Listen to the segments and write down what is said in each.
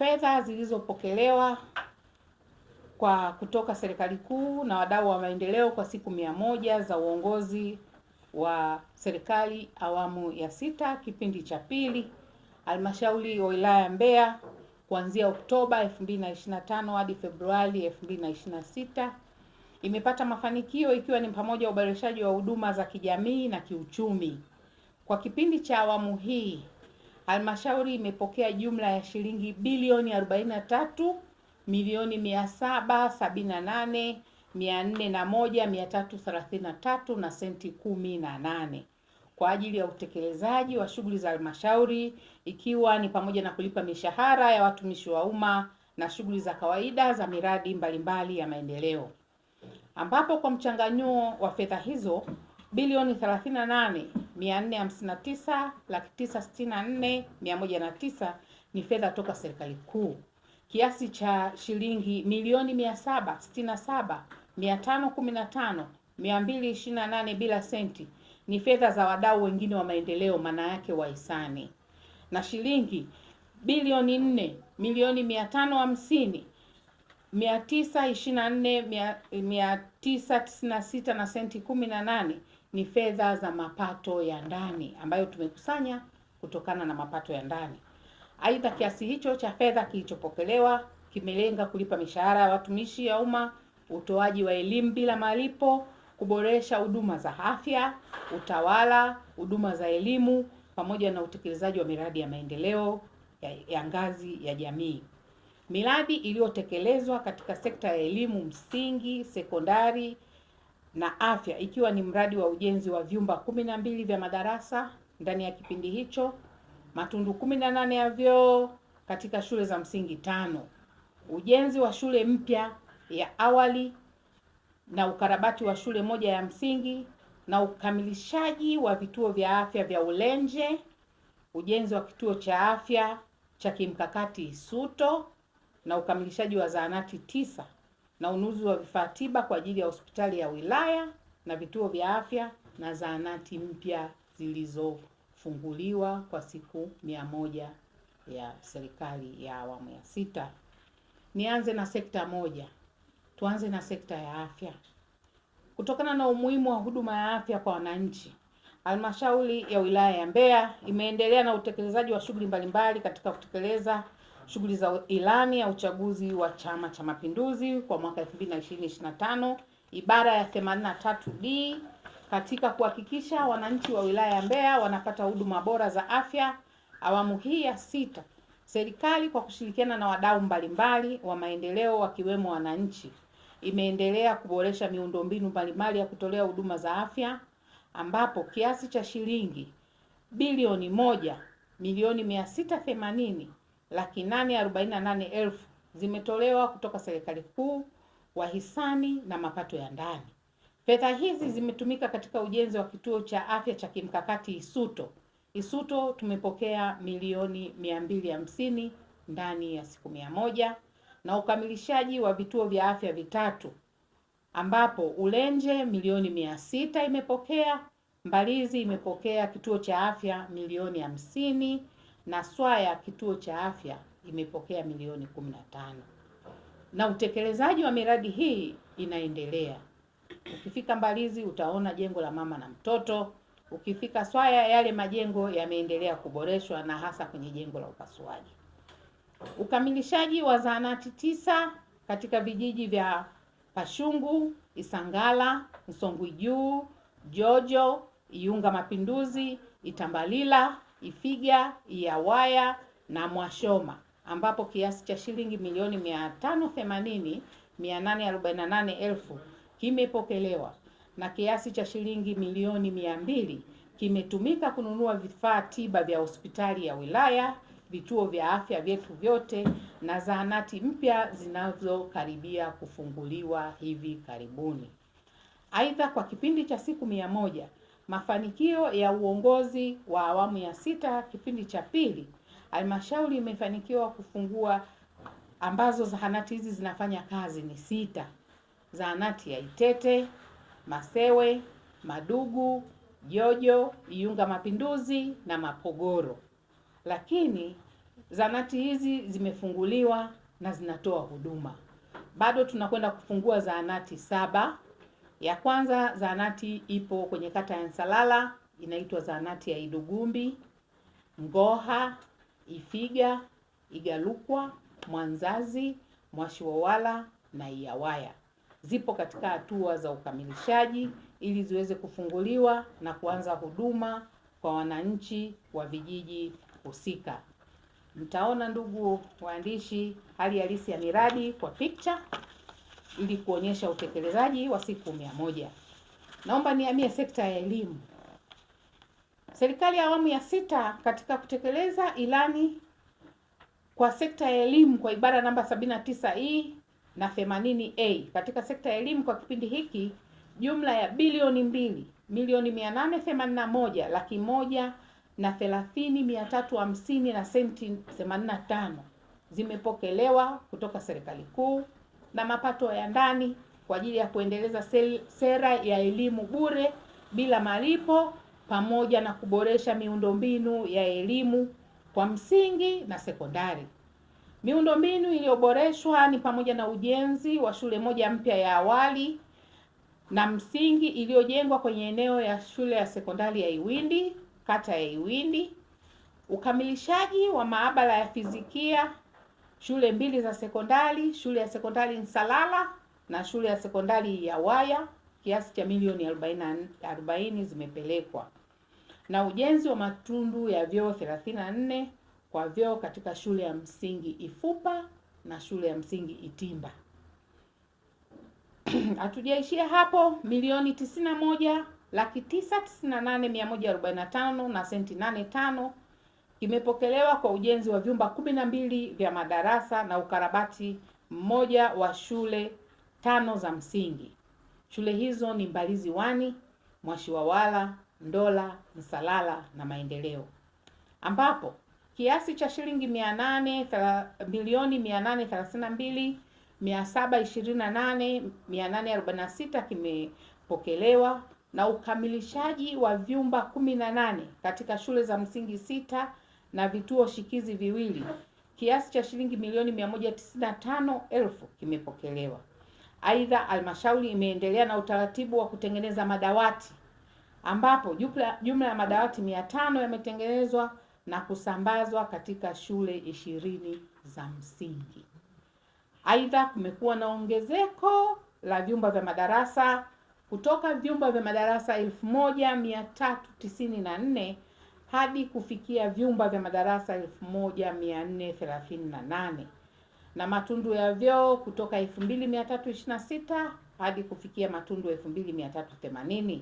Fedha zilizopokelewa kutoka serikali kuu na wadau wa maendeleo kwa siku 100 za uongozi wa serikali awamu ya 6 kipindi cha pili, halmashauri ya wilaya ya Mbeya kuanzia Oktoba 2025 hadi Februari 2026 imepata mafanikio ikiwa ni pamoja na uboreshaji wa huduma za kijamii na kiuchumi. Kwa kipindi cha awamu hii, halmashauri imepokea jumla ya shilingi bilioni 43 milioni 778,401,333 na senti 18 kwa ajili ya utekelezaji wa shughuli za halmashauri, ikiwa ni pamoja na kulipa mishahara ya watumishi wa umma na shughuli za kawaida za miradi mbalimbali ya maendeleo, ambapo kwa mchanganyuo wa fedha hizo bilioni 38,459,964,109 ni fedha toka serikali kuu. Kiasi cha shilingi milioni 767,515,228 bila senti ni fedha za wadau wengine wa maendeleo, maana yake wahisani, na shilingi bilioni 4,550,924,996 na senti 18 ni fedha za mapato ya ndani ambayo tumekusanya kutokana na mapato ya ndani. Aidha, kiasi hicho cha fedha kilichopokelewa kimelenga kulipa mishahara ya watumishi wa umma, utoaji wa elimu bila malipo, kuboresha huduma za afya, utawala, huduma za elimu pamoja na utekelezaji wa miradi ya maendeleo ya ngazi ya jamii. Miradi iliyotekelezwa katika sekta ya elimu msingi, sekondari na afya, ikiwa ni mradi wa ujenzi wa vyumba 12 vya madarasa ndani ya kipindi hicho, matundu 18 ya vyoo katika shule za msingi 5, ujenzi wa shule mpya ya awali na ukarabati wa shule moja ya msingi na ukamilishaji wa vituo vya afya vya Ulenje, ujenzi wa kituo cha afya cha kimkakati Isuto na ukamilishaji wa zahanati 9 na ununuzi wa vifaa tiba kwa ajili ya hospitali ya wilaya na vituo vya afya na zahanati mpya zilizofunguliwa kwa siku 100 ya serikali ya awamu ya 6. Nianze na sekta moja. Tuanze na sekta ya afya. Kutokana na umuhimu wa huduma ya afya kwa wananchi, halmashauri ya wilaya ya Mbeya imeendelea na utekelezaji wa shughuli mbalimbali katika kutekeleza shughuli za ilani ya uchaguzi wa Chama cha Mapinduzi kwa mwaka 2025 ibara ya 83D katika kuhakikisha wananchi wa wilaya ya Mbeya wanapata huduma bora za afya. Awamu hii ya 6, serikali kwa kushirikiana na wadau mbalimbali wa maendeleo wakiwemo wananchi imeendelea kuboresha miundombinu mbalimbali ya kutolea huduma za afya, ambapo kiasi cha shilingi bilioni 1,680,848,000 zimetolewa kutoka serikali kuu, wahisani na mapato ya ndani. Fedha hizi zimetumika katika ujenzi wa kituo cha afya cha kimkakati Isuto tumepokea milioni 250 ndani ya siku 100 na ukamilishaji wa vituo vya afya vitatu, ambapo Ulenje milioni 600 imepokea, Mbalizi imepokea kituo cha afya milioni 50 na Swaya kituo cha afya imepokea milioni 15. Na utekelezaji wa miradi hii inaendelea. Ukifika Mbalizi utaona jengo la mama na mtoto. Ukifika Swaya yale majengo yameendelea kuboreshwa na hasa kwenye jengo la upasuaji. Ukamilishaji wa zahanati 9 katika vijiji vya Pashungu, Isangala, Msongwi Juu, Jojo, Iunga Mapinduzi, Itambalila, Ifiga, Iawaya na Mwashoma, ambapo kiasi cha shilingi milioni 580,848,000 kimepokelewa na kiasi cha shilingi milioni 200 kimetumika kununua vifaa tiba vya hospitali ya wilaya, vituo vya afya vyetu vyote na zahanati mpya zinazokaribia kufunguliwa hivi karibuni. Aidha, kwa kipindi cha siku 100, mafanikio ya uongozi wa awamu ya 6 kipindi cha pili, halmashauri imefanikiwa kufungua, ambazo zahanati hizi zinafanya kazi ni 6. Zahanati ya Itete, Masewe, Madugu, Jojo, Iunga Mapinduzi na Mapogoro. Lakini zahanati hizi zimefunguliwa na zinatoa huduma. Bado tunakwenda kufungua zahanati 7. Ya kwanza zahanati ipo kwenye kata ya Nsalala, inaitwa zahanati ya Idugumbi, Ngoha, Ifiga, Igalukwa, Mwanzazi, Mwashiwawala na Iyawaya. Zipo katika hatua za ukamilishaji ili ziweze kufunguliwa na kuanza huduma kwa wananchi wa vijiji husika. Mtaona ndugu waandishi, hali halisi ya miradi kwa picha ili kuonyesha utekelezaji wa siku 100. Naomba nihamie sekta ya elimu. Serikali ya awamu ya 6 katika kutekeleza ilani kwa sekta ya elimu kwa ibara namba 79E na 80A katika sekta ya elimu kwa kipindi hiki, jumla ya bilioni 2,881,130,350 na senti 85 zimepokelewa kutoka serikali kuu na mapato ya ndani kwa ajili ya kuendeleza sera ya elimu bure bila malipo pamoja na kuboresha miundombinu ya elimu kwa msingi na sekondari. Miundombinu iliyoboreshwa ni pamoja na ujenzi wa shule moja mpya ya awali na msingi iliyojengwa kwenye eneo ya shule ya sekondari ya Iwindi, kata ya Iwindi, ukamilishaji wa maabara ya fizikia, shule 2 za sekondari, shule ya sekondari Nsalala na shule ya sekondari Iyawaya, kiasi cha milioni 40 zimepelekwa, na ujenzi wa matundu ya vyoo 34 kwa vyoo katika shule ya msingi Ifupa na shule ya msingi Itimba. Hatujaishia hapo, milioni 91,998,145 na senti 85 kimepokelewa kwa ujenzi wa vyumba 12 vya madarasa na ukarabati mmoja wa shule 5 za msingi. Shule hizo ni Mbalizi 1, Mwashiwawala, Ndola, Nsalala na Maendeleo, ambapo kiasi cha shilingi milioni 832,728,846 kimepokelewa na ukamilishaji wa vyumba 18 katika shule za msingi 6 na vituo shikizi 2, kiasi cha shilingi milioni 195,000 kimepokelewa. Aidha, halmashauri imeendelea na utaratibu wa kutengeneza madawati ambapo jumla ya madawati 500 yametengenezwa na kusambazwa katika shule 20 za msingi. Aidha, kumekuwa na ongezeko la vyumba vya madarasa kutoka vyumba vya madarasa 1394 hadi kufikia vyumba vya madarasa 1438 na matundu ya vyoo kutoka 2326 hadi kufikia matundu 2380.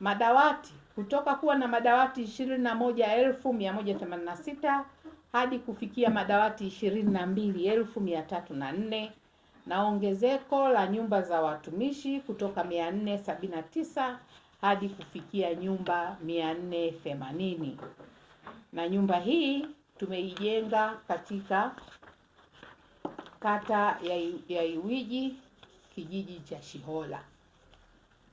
Madawati kutoka kuwa na madawati 21,186 hadi kufikia madawati 22,304 na ongezeko la nyumba za watumishi kutoka 479 hadi kufikia nyumba 480. Na nyumba hii tumeijenga katika kata ya Iwiji, kijiji cha Shihola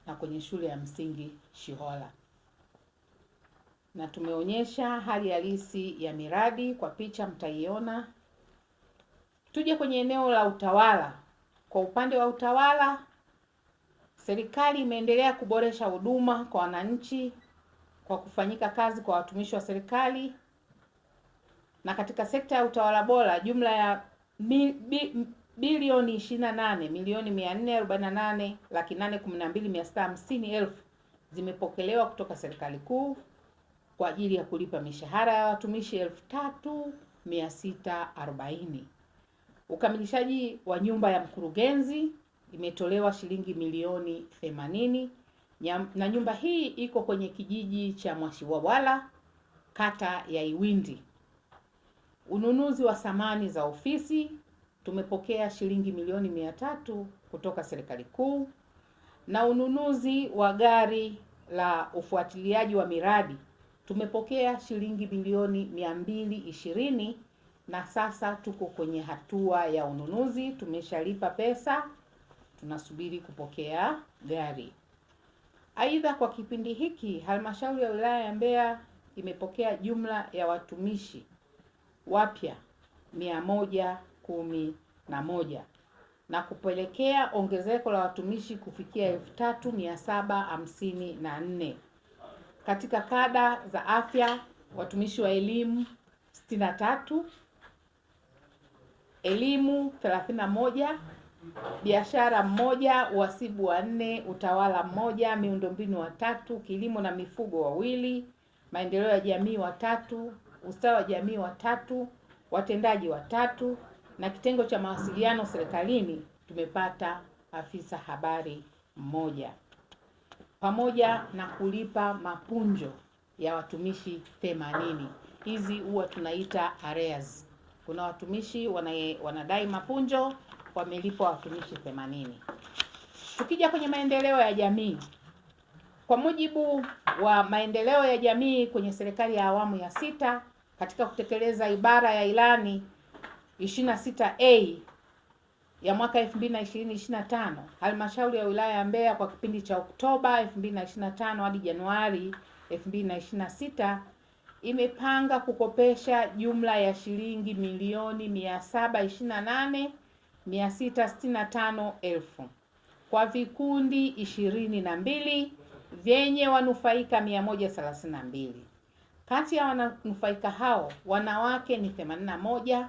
na kwenye shule ya msingi Shihola. Na tumeonyesha hali halisi ya miradi kwa picha, mtaiona. Tuje kwenye eneo la utawala. Kwa upande wa utawala, serikali imeendelea kuboresha huduma kwa wananchi kwa kufanyika kazi kwa watumishi wa serikali, na katika sekta ya utawala bora jumla ya bilioni 28,448,812,650 zimepokelewa kutoka serikali kuu kwa ajili ya kulipa mishahara ya watumishi 3,640. Ukamilishaji wa nyumba ya mkurugenzi imetolewa shilingi milioni 80 na nyumba hii iko kwenye kijiji cha Mwashiwawala, kata ya Iwindi. Ununuzi wa samani za ofisi tumepokea shilingi milioni 300 kutoka serikali kuu, na ununuzi wa gari la ufuatiliaji wa miradi tumepokea shilingi milioni 220, na sasa tuko kwenye hatua ya ununuzi, tumeshalipa pesa, tunasubiri kupokea gari. Aidha, kwa kipindi hiki halmashauri ya wilaya ya Mbeya imepokea jumla ya watumishi wapya 111 na kupelekea ongezeko la watumishi kufikia 3754. Katika kada za afya, watumishi wa elimu 63, elimu 31, biashara 1, uhasibu 4, utawala 1, miundombinu 3, kilimo na mifugo 2, maendeleo ya jamii 3, ustawi wa jamii 3, watendaji 3, na kitengo cha mawasiliano serikalini tumepata afisa habari 1, pamoja na kulipa mapunjo ya watumishi 80. Hizi huwa tunaita arrears. Kuna watumishi wanadai mapunjo, wamelipwa watumishi 80. Tukija kwenye maendeleo ya jamii, kwa mujibu wa maendeleo ya jamii kwenye serikali ya awamu ya 6, katika kutekeleza ibara ya ilani 26A ya mwaka 2020-2025, halmashauri ya wilaya ya Mbeya kwa kipindi cha Oktoba 2025 hadi Januari 2026 imepanga kukopesha jumla ya shilingi milioni 728,665,000 kwa vikundi 22 vyenye wanufaika 132. Kati ya wanufaika hao, wanawake ni 81,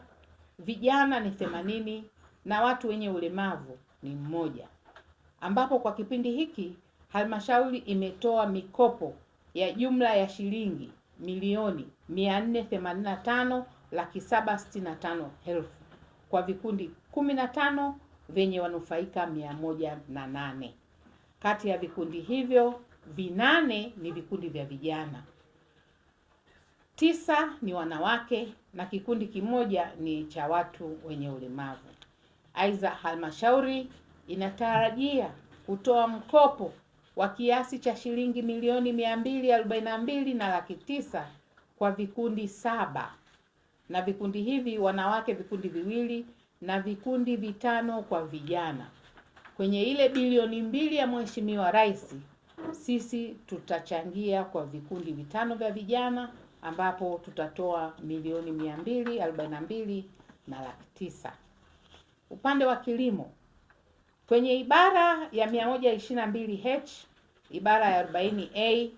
vijana ni 80 na watu wenye ulemavu ni 1, ambapo kwa kipindi hiki halmashauri imetoa mikopo ya jumla ya shilingi milioni 485,765,000 kwa vikundi 15 vyenye wanufaika 108. Kati ya vikundi hivyo 8 ni vikundi vya vijana, 9 ni wanawake na kikundi kimoja ni cha watu wenye ulemavu. Aidha, halmashauri inatarajia kutoa mkopo wa kiasi cha shilingi milioni 242 na laki 9 kwa vikundi 7, na vikundi hivi wanawake vikundi 2 na vikundi 5 kwa vijana. Kwenye ile bilioni 2 ya Mheshimiwa Rais, sisi tutachangia kwa vikundi 5 vya vijana, ambapo tutatoa milioni 242 na laki 9. Upande wa kilimo, kwenye ibara ya 122H ibara ya 40A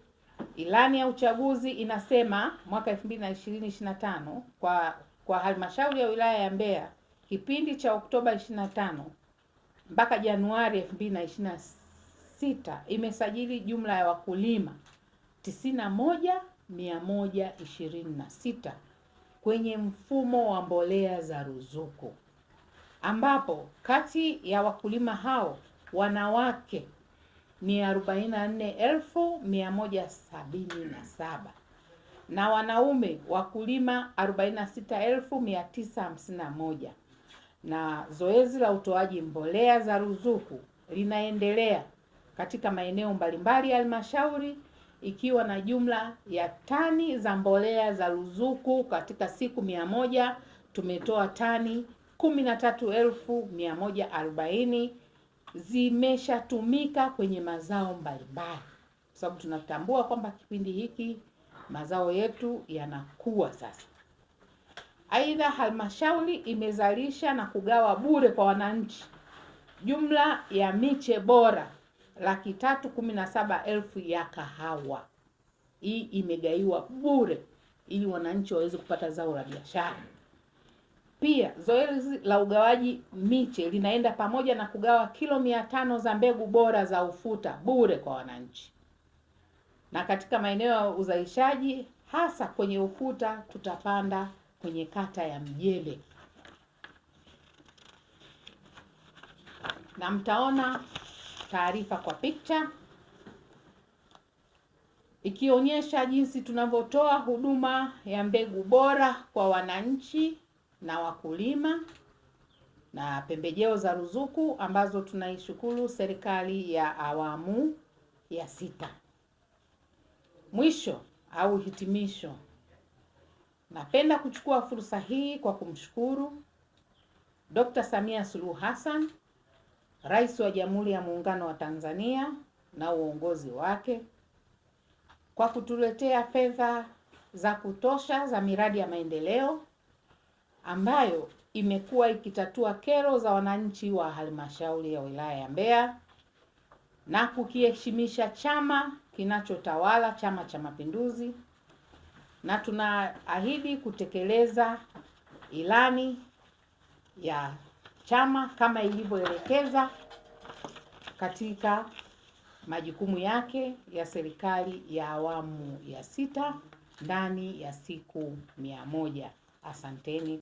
ilani ya uchaguzi inasema mwaka 2020-2025 kwa halmashauri ya wilaya ya Mbeya kipindi cha Oktoba 25 mpaka Januari 2026 imesajili jumla ya wakulima 91,126 kwenye mfumo wa mbolea za ruzuku, ambapo kati ya wakulima hao wanawake ni 44,177 na wanaume wakulima 46,951, na zoezi la utoaji mbolea za ruzuku linaendelea katika maeneo mbalimbali ya halmashauri, ikiwa na jumla ya tani za mbolea za ruzuku. Katika siku 100 tumetoa tani 13,140 zimeshatumika kwenye mazao mbalimbali, kwa sababu tunatambua kwamba kipindi hiki mazao yetu yanakuwa sasa. Aidha, halmashauri imezalisha na kugawa bure kwa wananchi jumla ya miche bora 317,000 ya kahawa. Hii imegaiwa bure ili wananchi waweze kupata zao la biashara. Pia zoezi la ugawaji miche linaenda pamoja na kugawa kilo 500 za mbegu bora za ufuta bure kwa wananchi. Na katika maeneo ya uzalishaji hasa kwenye ufuta tutapanda kwenye kata ya Mjele, na mtaona taarifa kwa picha ikionyesha jinsi tunavyotoa huduma ya mbegu bora kwa wananchi na wakulima na pembejeo za ruzuku ambazo tunaishukuru serikali ya awamu ya 6. Mwisho au hitimisho, napenda kuchukua fursa hii kwa kumshukuru Dr. Samia Suluhu Hassan, Rais wa Jamhuri ya Muungano wa Tanzania na uongozi wake kwa kutuletea fedha za kutosha za miradi ya maendeleo ambayo imekuwa ikitatua kero za wananchi wa halmashauri ya wilaya ya Mbeya na kukiheshimisha chama kinachotawala, Chama cha Mapinduzi, na tunaahidi kutekeleza ilani ya chama kama ilivyoelekeza katika majukumu yake ya serikali ya awamu ya 6 ndani ya siku 100. Asanteni.